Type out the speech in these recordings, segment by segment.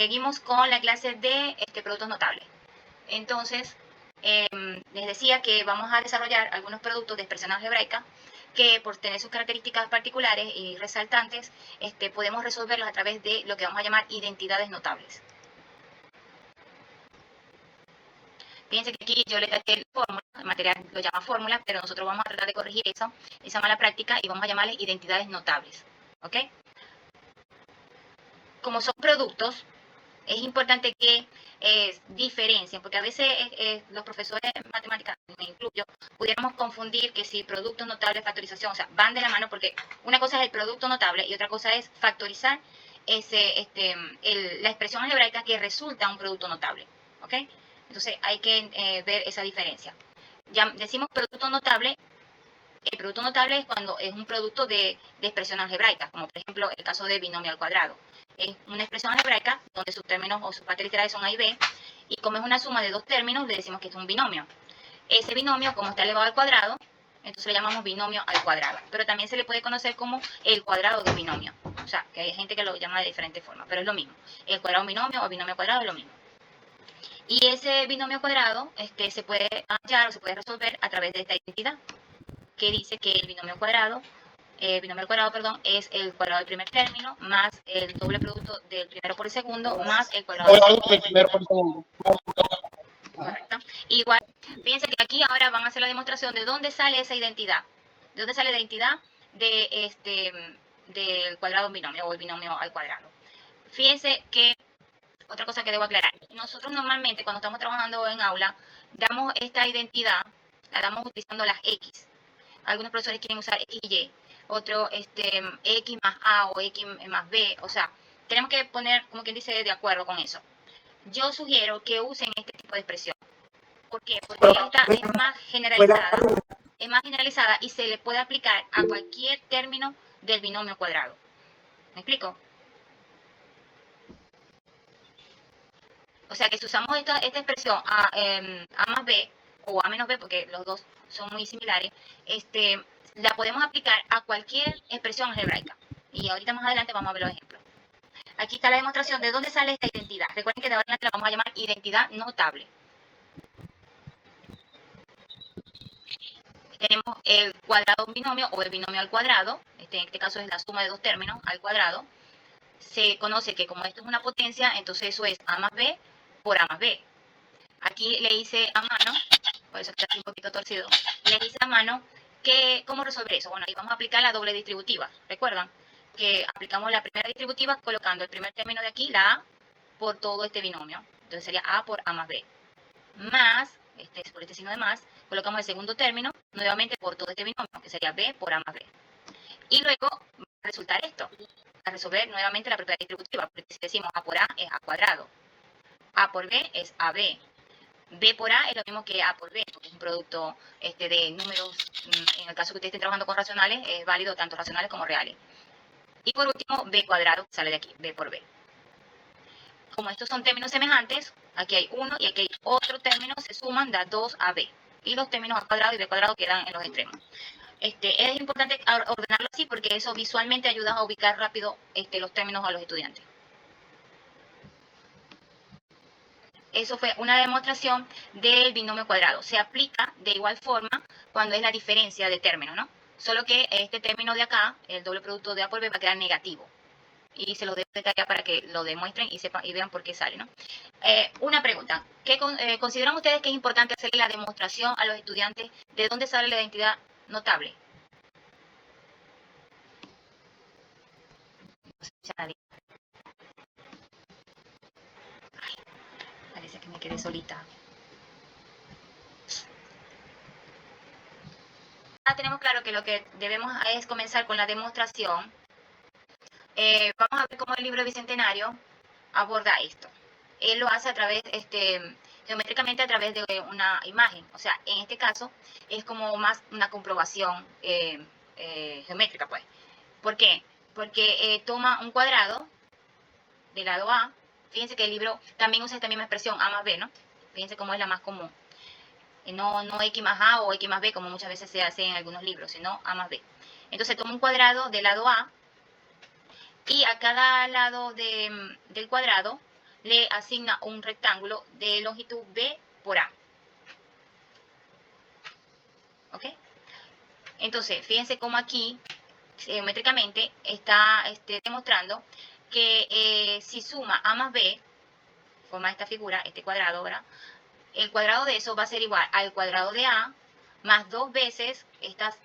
Seguimos con la clase de productos notables. Entonces, les decía que vamos a desarrollar algunos productos de expresión algebraica que por tener sus características particulares y resaltantes, podemos resolverlos a través de lo que vamos a llamar identidades notables. Fíjense que aquí yo le traté fórmula, el material lo llama fórmula, pero nosotros vamos a tratar de corregir esa mala práctica y vamos a llamarles identidades notables. ¿Ok? Como son productos, es importante que diferencien, porque a veces los profesores de matemáticas, me incluyo, pudiéramos confundir que si productos notables, factorización, o sea, van de la mano, porque una cosa es el producto notable y otra cosa es factorizar la expresión algebraica que resulta un producto notable. ¿Ok? Entonces hay que ver esa diferencia. Ya decimos producto notable. El producto notable es cuando es un producto de expresión algebraica, como por ejemplo el caso de binomio al cuadrado. Es una expresión algebraica donde sus términos o sus partes literales son A y B, y como es una suma de dos términos, le decimos que es un binomio. Ese binomio, como está elevado al cuadrado, entonces le llamamos binomio al cuadrado. Pero también se le puede conocer como el cuadrado de un binomio. O sea, que hay gente que lo llama de diferentes formas, pero es lo mismo. El cuadrado de un binomio o binomio al cuadrado es lo mismo. Y ese binomio cuadrado se puede hallar o se puede resolver a través de esta identidad, que dice que el binomio cuadrado es el cuadrado del primer término más el doble producto del primero por el segundo más el cuadrado del primero por el segundo. Correcto. Igual, fíjense que aquí ahora van a hacer la demostración de dónde sale esa identidad. ¿De dónde sale la identidad del cuadrado binomio o el binomio al cuadrado? Fíjense que otra cosa que debo aclarar. Nosotros normalmente cuando estamos trabajando en aula damos esta identidad, la damos utilizando las X. Algunos profesores quieren usar X y Y, otro X más A o X más B, o sea, tenemos que poner, como quien dice, de acuerdo con eso. Yo sugiero que usen este tipo de expresión. ¿Por qué? Porque esta es más generalizada y se le puede aplicar a cualquier término del binomio cuadrado. ¿Me explico? O sea que si usamos esta expresión A más B o A menos B, porque los dos son muy similares, la podemos aplicar a cualquier expresión algebraica. Y ahorita más adelante vamos a ver los ejemplos. Aquí está la demostración de dónde sale esta identidad. Recuerden que de ahora en adelante la vamos a llamar identidad notable. Tenemos el cuadrado de un binomio o el binomio al cuadrado. En este caso es la suma de dos términos al cuadrado. Se conoce que como esto es una potencia, entonces eso es A más B por A más B. Aquí le hice a mano, por eso está un poquito torcido, le hice a mano cómo resolver eso. Bueno, ahí vamos a aplicar la doble distributiva. ¿Recuerdan? Que aplicamos la primera distributiva colocando el primer término de aquí, la A, por todo este binomio. Entonces sería A por A más B. Más, por este signo de más, colocamos el segundo término nuevamente por todo este binomio, que sería B por A más B. Y luego va a resultar esto, a resolver nuevamente la propiedad distributiva, porque si decimos A por A es A cuadrado, A por B es AB, B por A es lo mismo que A por B, porque es un producto de números, en el caso que ustedes estén trabajando con racionales, es válido tanto racionales como reales. Y por último, B cuadrado sale de aquí, B por B. Como estos son términos semejantes, aquí hay uno y aquí hay otro término, se suman, da 2AB. Y los términos A cuadrado y B cuadrado quedan en los extremos. Es importante ordenarlo así porque eso visualmente ayuda a ubicar rápido los términos a los estudiantes. Eso fue una demostración del binomio cuadrado. Se aplica de igual forma cuando es la diferencia de términos, ¿no? Solo que este término de acá, el doble producto de A por B, va a quedar negativo. Y se los dejo de tarea para que lo demuestren y sepan y vean por qué sale, ¿no? Una pregunta. ¿Consideran ustedes que es importante hacerle la demostración a los estudiantes de dónde sale la identidad notable? Ay, parece que me quedé solita. Tenemos claro que lo que debemos es comenzar con la demostración. Vamos a ver cómo el libro Bicentenario aborda esto. Él lo hace a través, geométricamente a través de una imagen. O sea, en este caso es como más una comprobación geométrica, pues. ¿Por qué? Porque toma un cuadrado del lado A. Fíjense que el libro también usa esta misma expresión, A más B, ¿no? Fíjense cómo es la más común. No X más A o X más B, como muchas veces se hace en algunos libros, sino A más B. Entonces toma un cuadrado del lado A y a cada lado del cuadrado le asigna un rectángulo de longitud B por A. ¿Ok? Entonces, fíjense cómo aquí, geométricamente, está demostrando que si suma A más B, forma esta figura, este cuadrado, ¿verdad? El cuadrado de eso va a ser igual al cuadrado de A, más 2 veces estas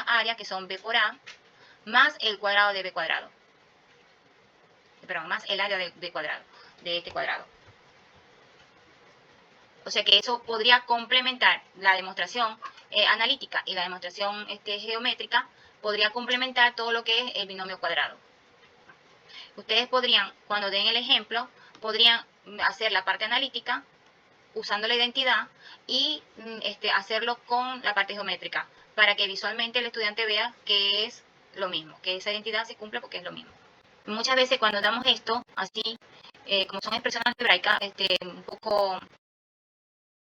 áreas que son B por A, más el cuadrado de B cuadrado. Perdón, más el área de B cuadrado, de este cuadrado. O sea que eso podría complementar la demostración analítica y la demostración geométrica, podría complementar todo lo que es el binomio cuadrado. Ustedes podrían, cuando den el ejemplo, podrían hacer la parte analítica usando la identidad y hacerlo con la parte geométrica, para que visualmente el estudiante vea que es lo mismo, que esa identidad se cumple porque es lo mismo. Muchas veces cuando damos esto, así, como son expresiones algebraicas, un poco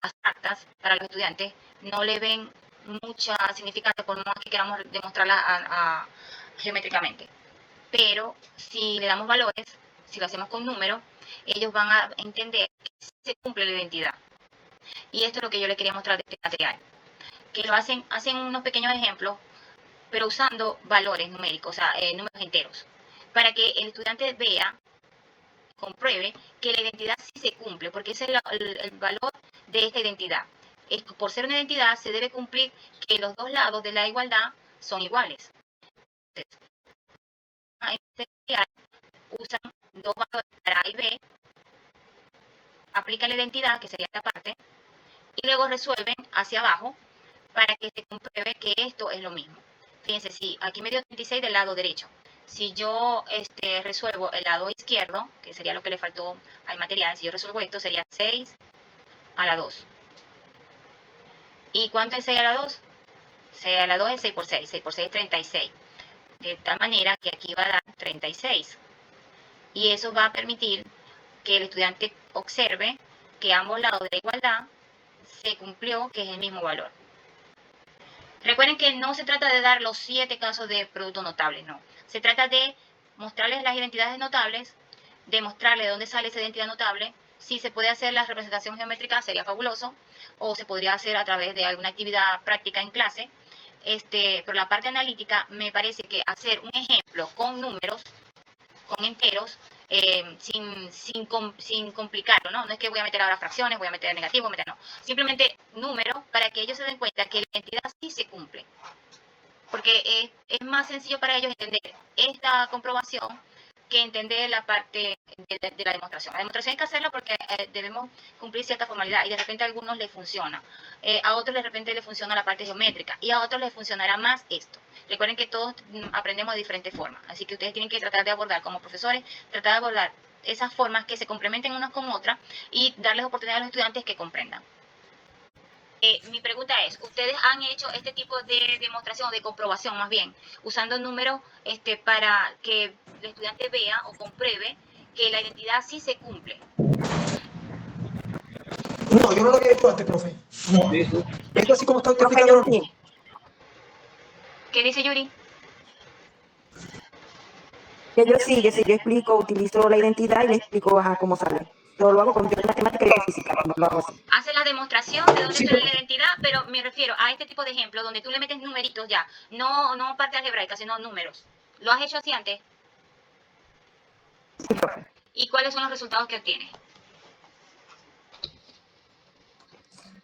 abstractas para los estudiantes, no le ven mucha significancia por más que queramos demostrarla geométricamente. Pero si le damos valores, si lo hacemos con números, ellos van a entender que se cumple la identidad. Y esto es lo que yo les quería mostrar de este material. Que lo hacen unos pequeños ejemplos, pero usando valores numéricos, o sea, números enteros, para que el estudiante vea, compruebe que la identidad sí se cumple, porque ese es el valor de esta identidad. Por ser una identidad, se debe cumplir que los dos lados de la igualdad son iguales. Entonces, en este material usan dos valores para A y B, aplican la identidad, que sería esta parte, y luego resuelven hacia abajo para que se compruebe que esto es lo mismo. Fíjense, si aquí me dio 36 del lado derecho, si yo resuelvo el lado izquierdo, que sería lo que le faltó al material, si yo resuelvo esto sería 6 a la 2. ¿Y cuánto es 6 a la 2? 6 a la 2 es 6 por 6, 6 por 6 es 36. De tal manera que aquí va a dar 36. Y eso va a permitir que el estudiante observe que ambos lados de la igualdad se cumplió, que es el mismo valor. Recuerden que no se trata de dar los 7 casos de productos notables, no. Se trata de mostrarles las identidades notables, de mostrarles de dónde sale esa identidad notable. Si se puede hacer la representación geométrica sería fabuloso, o se podría hacer a través de alguna actividad práctica en clase. Pero la parte analítica me parece que hacer un ejemplo con números, con enteros, sin complicarlo, ¿no? No es que voy a meter ahora fracciones, voy a meter negativos, no. Simplemente números para que ellos se den cuenta que la identidad sí se cumple. Porque es más sencillo para ellos entender esta comprobación que entender la parte de la demostración. La demostración hay que hacerla porque debemos cumplir cierta formalidad y de repente a algunos les funciona. A otros de repente les funciona la parte geométrica y a otros les funcionará más esto. Recuerden que todos aprendemos de diferentes formas, así que ustedes tienen que tratar de abordar como profesores, tratar de abordar esas formas que se complementen unas con otras y darles oportunidad a los estudiantes que comprendan. Mi pregunta es, ¿ustedes han hecho este tipo de demostración o de comprobación más bien, usando números para que el estudiante vea o compruebe que la identidad sí se cumple? No, yo no lo había hecho antes, profe. No. Sí, sí. Esto así como está usted Profe, explicando. yo sí. ¿Qué dice Yuri? Que yo sí, yo explico, utilizo la identidad y le explico cómo sale. Yo lo hago con matemática y con física, cuando lo hago así. Hace la demostración de dónde Sí, sale pero la identidad, pero me refiero a este tipo de ejemplo donde tú le metes numeritos ya, no parte algebraica, sino números. ¿Lo has hecho así antes? Sí, profe. ¿Y cuáles son los resultados que obtienes?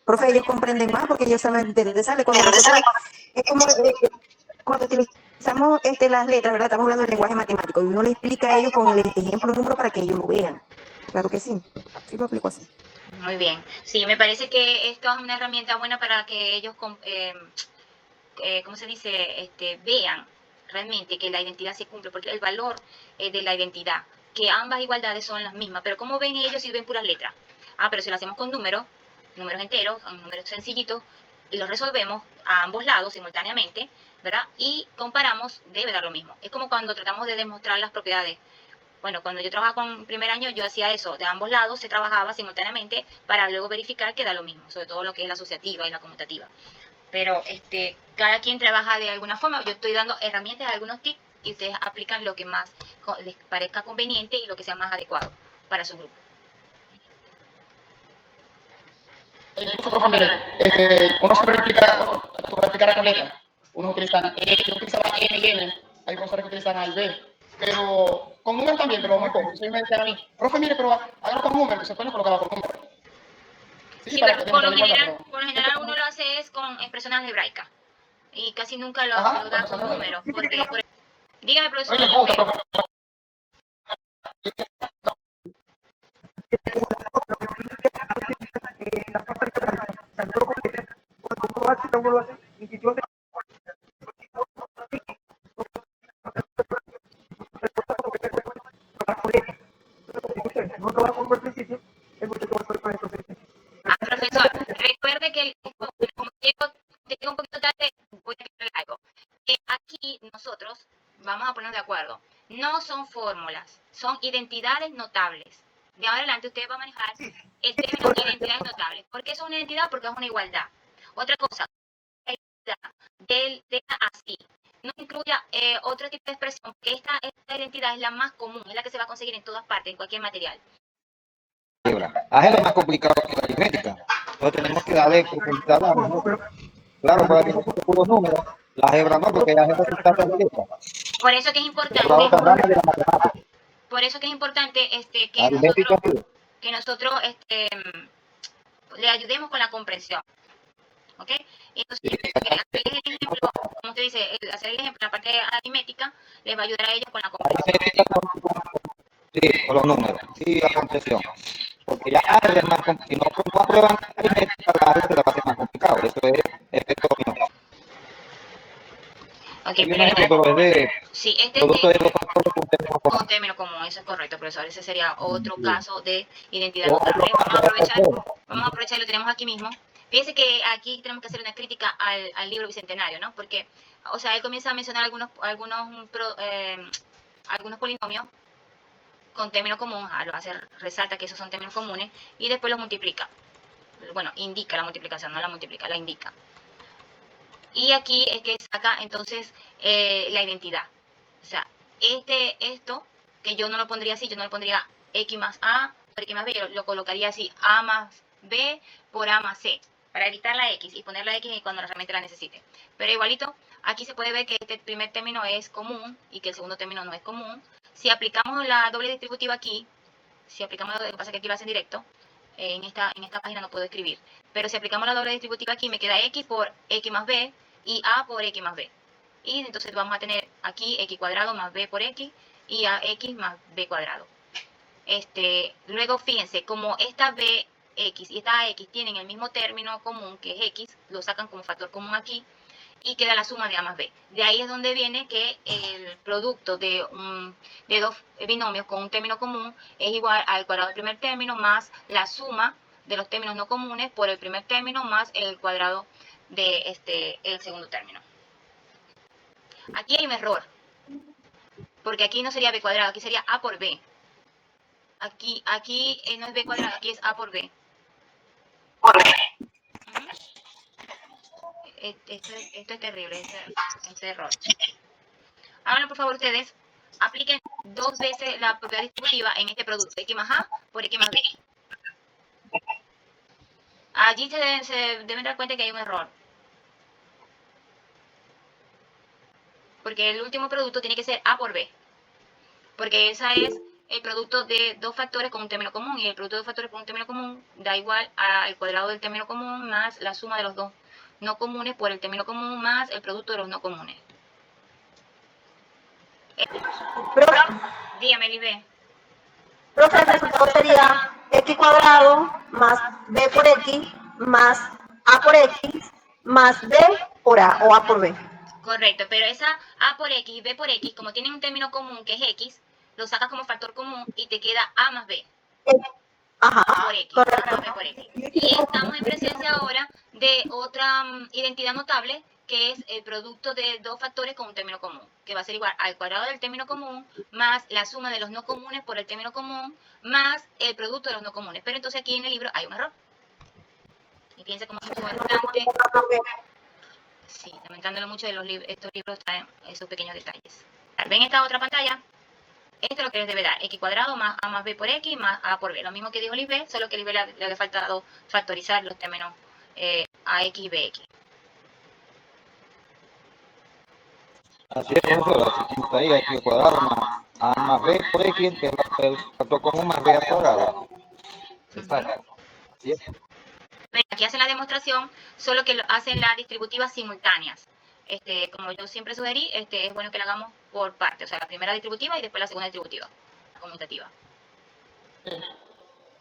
Profe, ellos comprenden más porque ellos saben de dónde sale. Cuando nosotros, es como cuando utilizamos las letras, ¿verdad? Estamos hablando del lenguaje matemático y uno le explica a ellos con el ejemplo número para que ellos lo vean. Claro que sí. Sí lo explico así. Muy bien. Sí, me parece que esto es una herramienta buena para que ellos, ¿cómo se dice? Vean realmente que la identidad se cumple, porque el valor de la identidad, que ambas igualdades son las mismas, pero ¿cómo ven ellos si ven puras letras? Pero si lo hacemos con números enteros, números sencillitos, y los resolvemos a ambos lados simultáneamente, ¿verdad? Y comparamos, debe dar lo mismo. Es como cuando tratamos de demostrar las propiedades. Bueno, cuando yo trabajaba con primer año, yo hacía eso, de ambos lados se trabajaba simultáneamente para luego verificar que da lo mismo, sobre todo lo que es la asociativa y la conmutativa. Pero cada quien trabaja de alguna forma. Yo estoy dando herramientas, algunos tips, y ustedes aplican lo que más les parezca conveniente y lo que sea más adecuado para su grupo. incluso, profe, mire, uno siempre explica, para explicar con letras, uno utilizan yo utilizaba N y N, hay profesores que utilizan A y B, pero con números también, pero muy poco. Entonces me decían a mí, profe, mire, pero hágalo con números, se pueden colocar con números. Sí, pero por lo general uno lo hace es con expresiones algebraicas y casi nunca lo da con números, porque, dígame, profesor. Profesor, recuerde que como llego un poquito tarde, voy a explicarle algo. Aquí nosotros vamos a ponernos de acuerdo. No son fórmulas, son identidades notables. De ahora en adelante usted va a manejar el término identidades notables. ¿Por qué es una identidad? Porque es una igualdad. Otra cosa, de así. No incluya otro tipo de expresión, que esta identidad es la más común, es la que se va a conseguir en todas partes, en cualquier material. Es lo más complicado que la aritmética. Entonces tenemos que darle profundidad a los números. Claro, para que no se puros números. La álgebra no, porque la álgebra se trata de letras. Por eso que es importante. Por eso que es importante que nosotros le ayudemos con la comprensión. ¿Ok? Entonces, hacer el ejemplo, como usted dice, hacer el ejemplo en la parte aritmética les va a ayudar a ellos con la comprensión. Sí, con los números. Sí, la comprensión. Porque ya es más complicado. Si no aprueban aritmética, la álgebra va a ser más complicado. Eso es efecto dominó. Okay, sí, producto de dos factores con término común, eso es correcto, profesor. Ese sería otro caso de identidad notable. Vamos a aprovechar y lo tenemos aquí mismo. Fíjense que aquí tenemos que hacer una crítica al libro Bicentenario, ¿no? Porque, o sea, él comienza a mencionar algunos polinomios con término común, resalta que esos son términos comunes, y después los multiplica. Bueno, indica la multiplicación, no la multiplica, la indica. Y aquí es que saca entonces la identidad. O sea, esto, que yo no lo pondría así, yo no lo pondría X más A por X más B, yo lo colocaría así, A más B por A más C, para evitar la X y poner la X cuando realmente la necesite. Pero igualito, aquí se puede ver que este primer término es común y que el segundo término no es común. Si aplicamos la doble distributiva aquí, lo que pasa es que aquí lo hacen directo, en esta página no puedo escribir, pero si aplicamos la doble distributiva aquí, me queda X por X más B y A por X más B. Y entonces vamos a tener aquí X cuadrado más B por X y AX más B cuadrado. Luego fíjense, como esta BX y esta AX tienen el mismo término común que es X, lo sacan como factor común aquí, y queda la suma de A más B. De ahí es donde viene que el producto de dos binomios con un término común es igual al cuadrado del primer término más la suma de los términos no comunes por el primer término más el cuadrado de el segundo término. Aquí hay un error, porque aquí no sería B cuadrado, aquí sería A por B. Aquí no es B cuadrado, aquí es A por B. Esto es terrible, este error. Ahora, por favor, ustedes apliquen dos veces la propiedad distributiva en este producto, X más A por X más B. Allí se deben dar cuenta que hay un error. Porque el último producto tiene que ser A por B. Porque esa es el producto de dos factores con un término común. Y el producto de dos factores con un término común da igual al cuadrado del término común más la suma de los dos no comunes por el término común más el producto de los no comunes. Dígame, Libre. Profe, el resultado sería X cuadrado más B por X más A por X más B por A o A por B. Correcto, pero esa A por X y B por X, como tienen un término común que es X, lo sacas como factor común y te queda A más B. Ajá, Por X, correcto. A más B por X. Y estamos en presencia ahora de otra identidad notable, que es el producto de dos factores con un término común, que va a ser igual al cuadrado del término común más la suma de los no comunes por el término común más el producto de los no comunes. Pero entonces aquí en el libro hay un error. Y fíjense cómo es importante. Sí, lamentándolo mucho de estos libros traen esos pequeños detalles. ¿Ven esta otra pantalla? Esto es lo que les debe dar, x cuadrado más a más b por x más a por b. Lo mismo que dijo Lisbeth, solo que a Lisbeth le había faltado factorizar los términos ax y bx. Así es, profesora. Así como está ahí, x cuadrado más a más b por x, que es el factor común más b al cuadrado. Exacto. Así es. Aquí hacen la demostración, solo que hacen las distributivas simultáneas. Como yo siempre sugerí, es bueno que la hagamos por parte, o sea, la primera distributiva y después la segunda distributiva, conmutativa.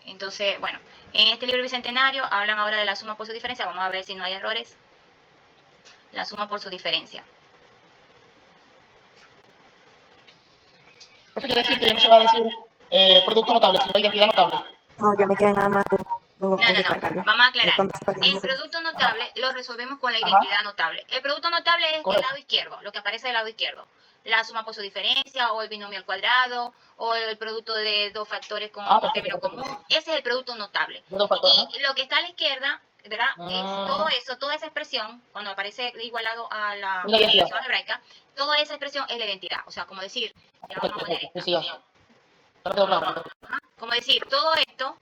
Entonces, bueno, en este libro bicentenario hablan ahora de la suma por su diferencia. Vamos a ver si no hay errores. La suma por su diferencia. Eso quiere decir que ya no se va a decir producto notable, sino identidad notable. No, yo me quedé nada más con No. Vamos a aclarar. El producto notable lo resolvemos con la identidad notable. El producto notable es el lado izquierdo, lo que aparece del lado izquierdo. La suma por su diferencia, o el binomio al cuadrado, o el producto de dos factores con un término común. Ese es el producto notable. Y lo que está a la izquierda, ¿verdad? Es todo eso, toda esa expresión, cuando aparece igualado a la expresión algebraica, toda esa expresión es la identidad. O sea, como decir, ya vamos a poner esta. Como decir, todo esto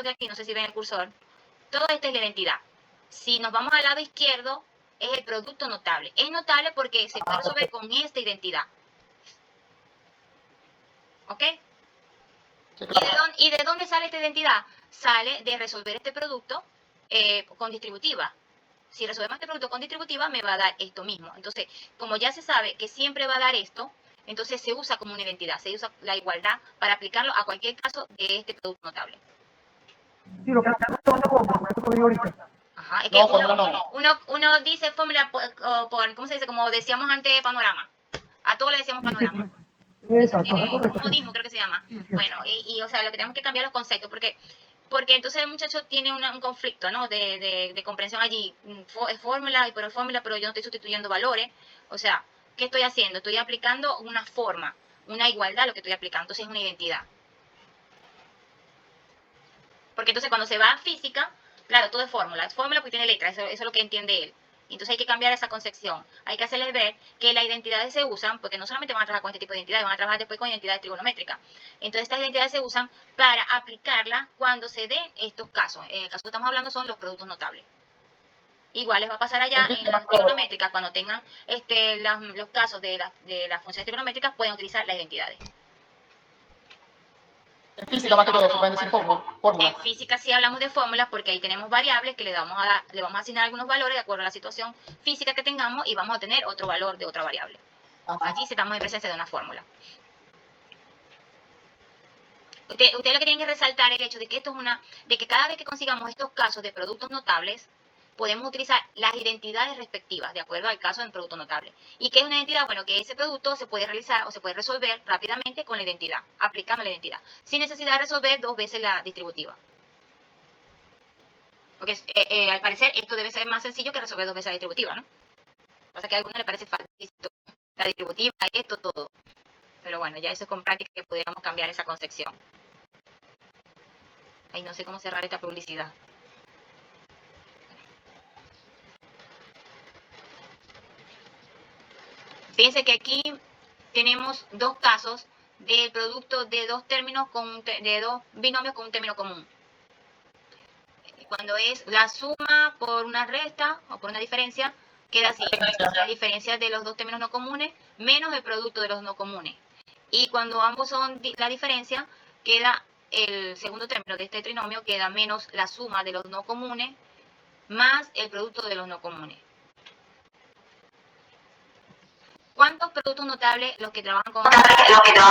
que aquí, no sé si ven el cursor, todo esto es la identidad. Si nos vamos al lado izquierdo, es el producto notable. Es notable porque se puede resolver con esta identidad. ¿Ok? ¿Y de dónde sale esta identidad? Sale de resolver este producto con distributiva. Si resolvemos este producto con distributiva, me va a dar esto mismo. Entonces, como ya se sabe que siempre va a dar esto, entonces se usa como una identidad. Se usa la igualdad para aplicarlo a cualquier caso de este producto notable. Sí, lo que hace como digo ahorita. Ajá, es que uno dice fórmula por, ¿cómo se dice? Como decíamos antes, panorama. A todos le decíamos panorama. Exacto, Un modismo creo que se llama. Bueno, o sea, lo que tenemos que cambiar los conceptos, porque entonces el muchacho tiene un conflicto, ¿no? De comprensión allí. Es fórmula, pero yo no estoy sustituyendo valores. O sea, ¿qué estoy haciendo? Estoy aplicando una forma, una igualdad a lo que estoy aplicando. Entonces es una identidad. Porque entonces cuando se va a física, claro, todo es fórmula. Es fórmula porque tiene letras, eso es lo que entiende él. Entonces hay que cambiar esa concepción. Hay que hacerles ver que las identidades se usan, porque no solamente van a trabajar con este tipo de identidades, van a trabajar después con identidades trigonométricas. Entonces estas identidades se usan para aplicarlas cuando se den estos casos. En el caso que estamos hablando son los productos notables. Igual les va a pasar allá en las trigonométricas, cuando tengan los casos de las funciones trigonométricas, pueden utilizar las identidades. En física más que todo, se pueden decir fórmulas. En física sí hablamos de fórmulas porque ahí tenemos variables que le vamos a asignar algunos valores de acuerdo a la situación física que tengamos y vamos a tener otro valor de otra variable. Allí estamos en presencia de una fórmula. Ustedes lo que tienen que resaltar es el hecho de que de que cada vez que consigamos estos casos de productos notables, podemos utilizar las identidades respectivas de acuerdo al caso del producto notable. ¿Y qué es una identidad? Bueno, que ese producto se puede realizar o se puede resolver rápidamente con la identidad, aplicando la identidad, sin necesidad de resolver dos veces la distributiva. Porque al parecer esto debe ser más sencillo que resolver dos veces la distributiva, ¿no? Pasa que a algunos les parece fácil la distributiva, esto, todo. Pero bueno, ya eso es con práctica que pudiéramos cambiar esa concepción. Ay, no sé cómo cerrar esta publicidad. Fíjense que aquí tenemos dos casos del producto de dos términos de dos binomios con un término común. Cuando es la suma por una resta o por una diferencia, queda así. La diferencia de los dos términos no comunes menos el producto de los no comunes. Y cuando ambos son la diferencia, queda el segundo término de este trinomio, queda menos la suma de los no comunes más el producto de los no comunes. ¿Cuántos productos notables los que trabajan con... Ay, Dios mío,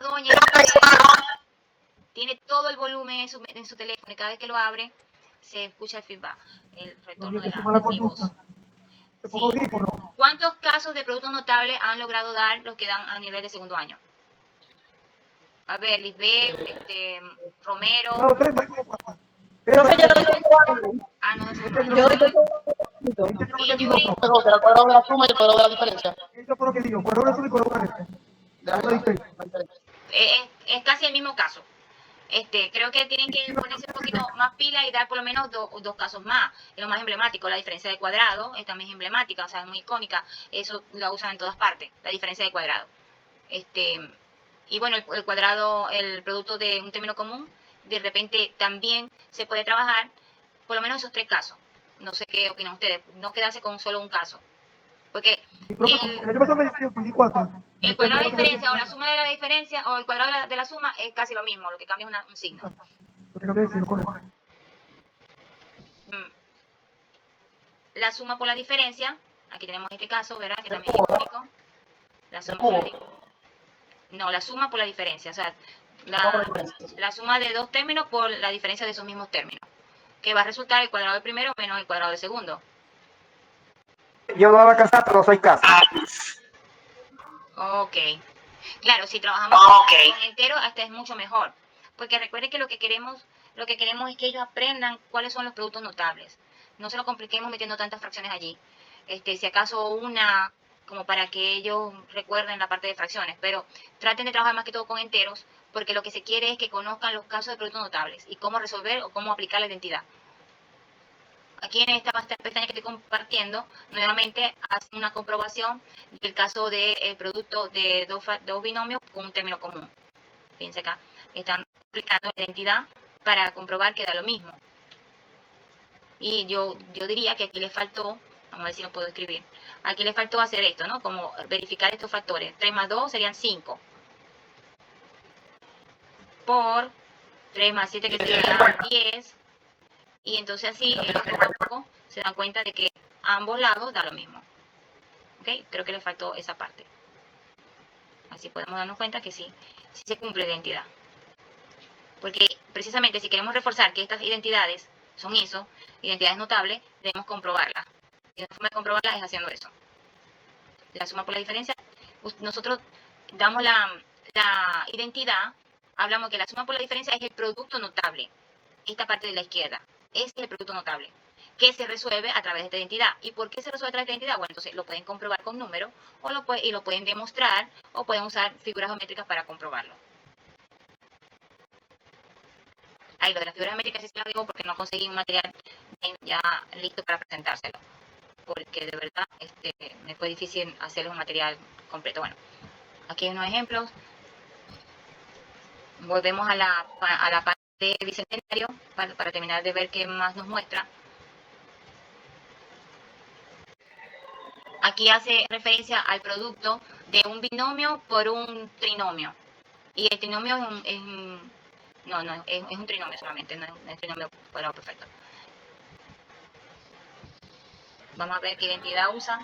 doña, tiene todo el volumen en su teléfono y cada vez que lo abre se escucha el feedback, el retorno de la voz. Sí. ¿Cuántos casos de productos notables han logrado dar los que dan a nivel de segundo año? A ver, Lisbeth, Romero. Pero yo No, Pero el cuadrado de la suma y el cuadrado de la diferencia. Eso es lo que digo, cuadrado de la suma y cuadrado de la resta. es casi el mismo caso. Creo que tienen que ponerse un poquito más pila y dar por lo menos dos casos más. Es lo más emblemático, la diferencia de cuadrado, es también emblemática, o sea, es muy icónica, eso la usan en todas partes, la diferencia de cuadrado. Y bueno, el cuadrado, el producto de un término común, de repente también se puede trabajar, por lo menos esos 3 casos. No sé qué opinan ustedes, no quedarse con solo un caso. Porque Y profe, el año pasado me escogí 4. el cuadrado de diferencia o la suma de la diferencia o el cuadrado de la suma es casi lo mismo, lo que cambia es un signo. Lo tengo que decir, correcto. La suma por la diferencia, aquí tenemos este caso, ¿verdad? Que también es icónico. La suma por la suma por la diferencia, o sea, la suma de 2 términos por la diferencia de esos mismos términos, que va a resultar el cuadrado del primero menos el cuadrado del segundo. Yo no la casa, pero soy casa. Ok. Claro, si trabajamos con enteros, hasta es mucho mejor. Porque recuerden que lo que queremos es que ellos aprendan cuáles son los productos notables. No se lo compliquemos metiendo tantas fracciones allí. Si acaso una, como para que ellos recuerden la parte de fracciones. Pero traten de trabajar más que todo con enteros, porque lo que se quiere es que conozcan los casos de productos notables y cómo resolver o cómo aplicar la identidad. Aquí en esta pestaña que estoy compartiendo, nuevamente hace una comprobación del caso del producto de dos binomios con un término común. Fíjense acá, están aplicando la identidad para comprobar que da lo mismo. Y yo diría que aquí le faltó, vamos a ver si lo puedo escribir, aquí le faltó hacer esto, ¿no? Como verificar estos factores. 3 más 2 serían 5. Por 3 más 7 que sería 10. Y entonces así, poco a poco, se dan cuenta de que a ambos lados da lo mismo. ¿Ok? Creo que le faltó esa parte. Así podemos darnos cuenta que sí se cumple la identidad. Porque precisamente si queremos reforzar que estas identidades son eso, identidades notables, debemos comprobarlas. Y la forma de comprobarlas es haciendo eso. La suma por la diferencia, nosotros damos la identidad, hablamos que la suma por la diferencia es el producto notable. Esta parte de la izquierda. Este es el producto notable, que se resuelve a través de esta identidad. ¿Y por qué se resuelve a través de esta identidad? Bueno, entonces lo pueden comprobar con números, y lo pueden demostrar, o pueden usar figuras geométricas para comprobarlo. Ahí lo de las figuras geométricas sí se lo digo porque no conseguí un material ya listo para presentárselo. Porque de verdad me fue difícil hacer un material completo. Bueno, aquí hay unos ejemplos. Volvemos a la parte de bicentenario para terminar de ver qué más nos muestra. Aquí hace referencia al producto de un binomio por un trinomio. Y el trinomio es un trinomio solamente, no es trinomio cuadrado perfecto. Vamos a ver qué identidad usa,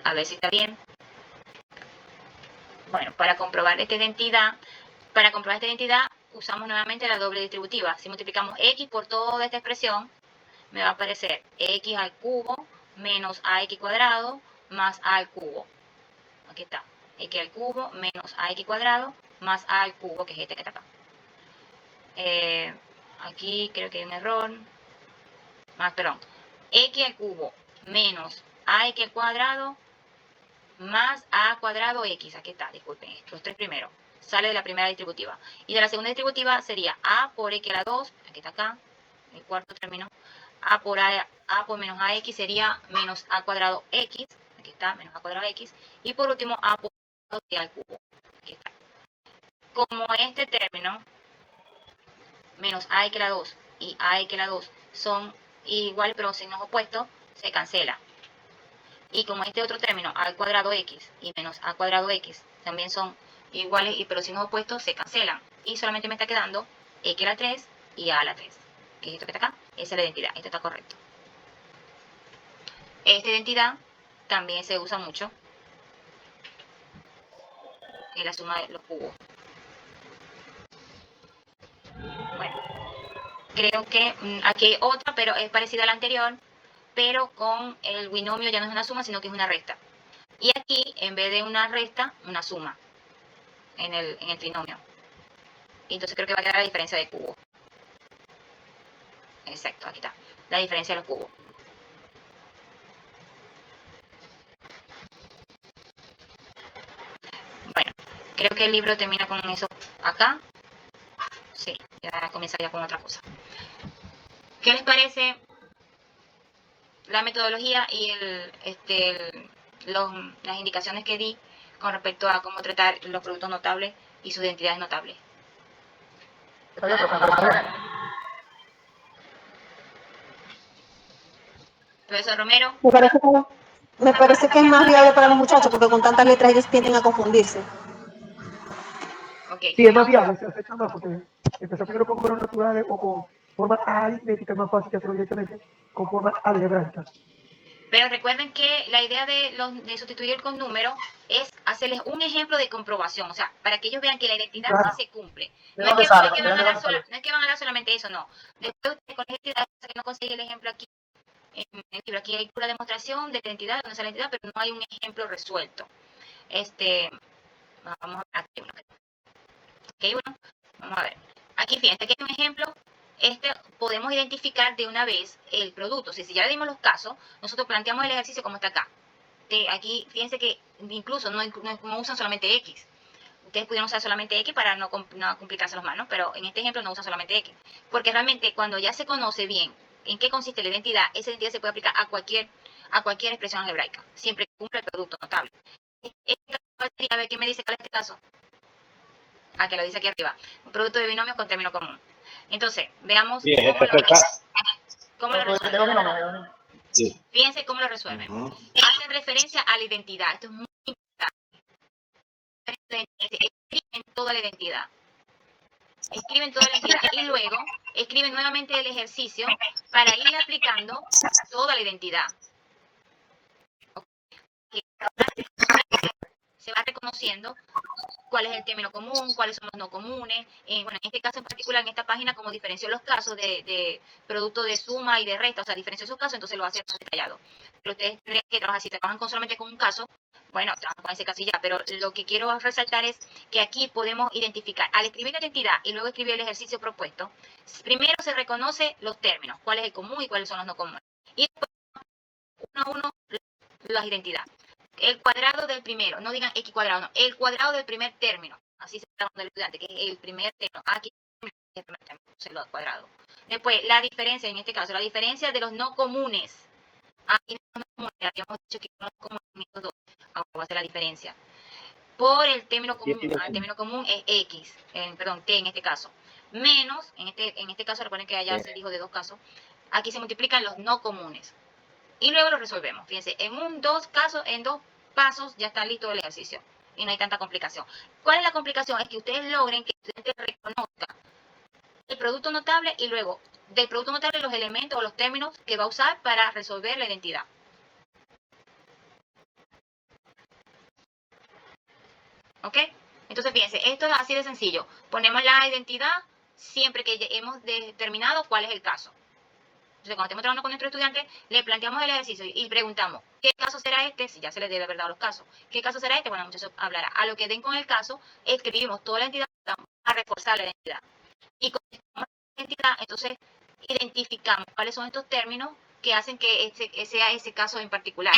a ver si está bien. Bueno, para comprobar esta identidad, usamos nuevamente la doble distributiva. Si multiplicamos x por toda esta expresión, me va a aparecer x al cubo menos ax cuadrado más a al cubo. Aquí está, x al cubo menos ax cuadrado más a al cubo, que es este que está acá. Aquí creo que hay un error. Perdón, x al cubo menos ax al cuadrado más a cuadrado x. Aquí está, disculpen, los 3 primeros. Sale de la primera distributiva. Y de la segunda distributiva sería a por x a la 2, aquí está acá, el cuarto término. A por menos ax sería menos a cuadrado x, aquí está, menos a cuadrado x. Y por último, a por y al cubo, aquí está. Como este término, menos ax a la 2 y ax a la 2 son iguales pero signos opuestos, se cancela. Y como este otro término, a al cuadrado x y menos a cuadrado x, también son iguales pero signos opuestos, se cancelan. Y solamente me está quedando x a la 3 y a la 3. Que es esto que está acá, esa es la identidad, esto está correcto. Esta identidad también se usa mucho en la suma de los cubos. Bueno, creo que aquí hay otra, pero es parecida a la anterior, pero con el binomio ya no es una suma, sino que es una resta. Y aquí, en vez de una resta, una suma en el trinomio. Y entonces creo que va a quedar la diferencia de cubos. Exacto, aquí está, la diferencia de los cubos. Bueno, creo que el libro termina con eso acá. Sí, ya comenzaría con otra cosa. ¿Qué les parece la metodología y las indicaciones que di con respecto a cómo tratar los productos notables y sus identidades notables? Está bien, profesor. Profesor Romero, Me parece que es más viable para los muchachos porque con tantas letras ellos tienden a confundirse. ok. Sí, es más viable, se acepta más porque empezar primero con números naturales o con formas aritméticas es más fácil que hacerlo directamente con formas algebraicas. Pero recuerden que la idea de sustituir con número es hacerles un ejemplo de comprobación, o sea, para que ellos vean que la identidad Claro. sí se cumple. ¿De No es dónde que, sale? no es que ¿De van a dónde dar sale? no es que van a dar solamente eso, no. Después con la identidad, que no conseguí el ejemplo aquí, en el libro, aquí hay pura demostración de la identidad, no es la identidad, pero no hay un ejemplo resuelto. Vamos a ver, bueno, vamos a ver. Aquí fíjense que hay un ejemplo. Podemos identificar de una vez el producto. Si ya le dimos los casos, nosotros planteamos el ejercicio como está acá. Aquí, fíjense que incluso no usan solamente X. Ustedes pudieron usar solamente X para no complicárselos más, ¿no? Pero en este ejemplo no usan solamente X. Porque realmente cuando ya se conoce bien en qué consiste la identidad, esa identidad se puede aplicar a cualquier expresión algebraica, siempre que cumpla el producto notable. A ver, ¿qué me dice cuál es este caso? Que lo dice aquí arriba. Un producto de binomios con término común. Entonces, veamos Bien, cómo lo resuelven. Sí. Fíjense cómo lo resuelven. Hacen referencia a la identidad. Esto es muy importante. Escriben toda la identidad. Escriben toda la identidad y luego escriben nuevamente el ejercicio para ir aplicando toda la identidad. Se va reconociendo cuál es el término común, cuáles son los no comunes. Bueno, en este caso en particular, en esta página, como diferenció los casos de producto de suma y de resta, o sea, diferenció esos casos, entonces lo va a hacer más detallado. Pero ustedes tendrían que trabajar, si trabajan solamente con un caso, bueno, trabajan con ese caso y ya, pero lo que quiero resaltar es que aquí podemos identificar, al escribir la identidad y luego escribir el ejercicio propuesto, primero se reconoce los términos, cuál es el común y cuáles son los no comunes. Y después, uno a uno, las identidades. El cuadrado del primero, no digan x cuadrado, no, el cuadrado del primer término, así se llama el estudiante, que es el primer término, aquí es el primer término, se lo cuadrado. Después, la diferencia, en este caso, la diferencia de los no comunes. Aquí no comunes, habíamos dicho que no comunes estos dos, ahora va a ser la diferencia. Por el término común, el término común es x, perdón, t en este caso, menos, en este caso recuerden que allá se dijo de dos casos, aquí se multiplican los no comunes. Y luego lo resolvemos. Fíjense, en dos pasos ya está listo el ejercicio. Y no hay tanta complicación. ¿Cuál es la complicación? Es que ustedes logren que el estudiante reconozca el producto notable y luego del producto notable los elementos o los términos que va a usar para resolver la identidad. ¿Ok? Entonces fíjense, esto es así de sencillo. Ponemos la identidad siempre que hemos determinado cuál es el caso. Entonces, cuando estemos trabajando con nuestro estudiante, le planteamos el ejercicio y preguntamos, ¿qué caso será este? Si ya se les debe haber dado los casos. ¿Qué caso será este? Bueno, el muchacho hablará. A lo que den con el caso, escribimos toda la entidad a reforzar la identidad. Y con la identidad, entonces, identificamos cuáles son estos términos que hacen que sea ese caso en particular.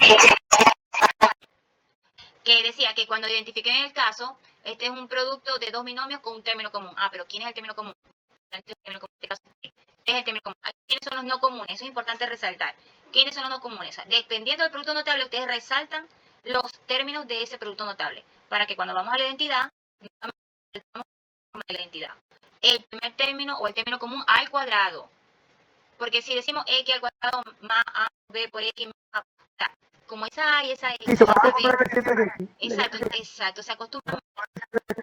Que decía que cuando identifiquen el caso, este es un producto de dos binomios con un término común. Pero ¿quién es el término común? Es el término común. ¿Quiénes son los no comunes? Eso es importante resaltar. ¿Quiénes son los no comunes? O sea, dependiendo del producto notable, ustedes resaltan los términos de ese producto notable. Para que cuando vamos a la identidad, el primer término o el término común al cuadrado. Porque si decimos x al cuadrado más a b por x más a, o sea, como esa a y esa x, Sí, se va a acostumbrar que siempre es X. exacto, se acostumbra.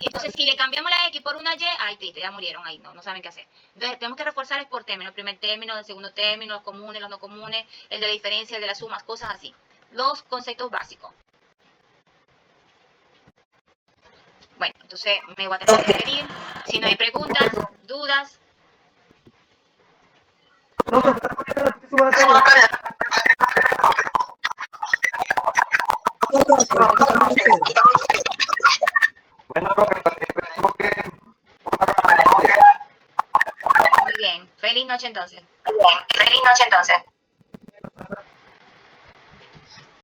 Entonces, si le cambiamos la X por una Y, ay, triste, ya murieron ahí, no saben qué hacer. Entonces, tenemos que reforzar por término, el primer término, el segundo término, los comunes, los no comunes, el de la diferencia, el de las sumas, cosas así. Los conceptos básicos. Bueno, entonces me voy a tener que despedir. Si no hay preguntas, dudas. No, pero suba la tarea. Bueno, profe, esperemos que... Muy bien. Feliz noche entonces.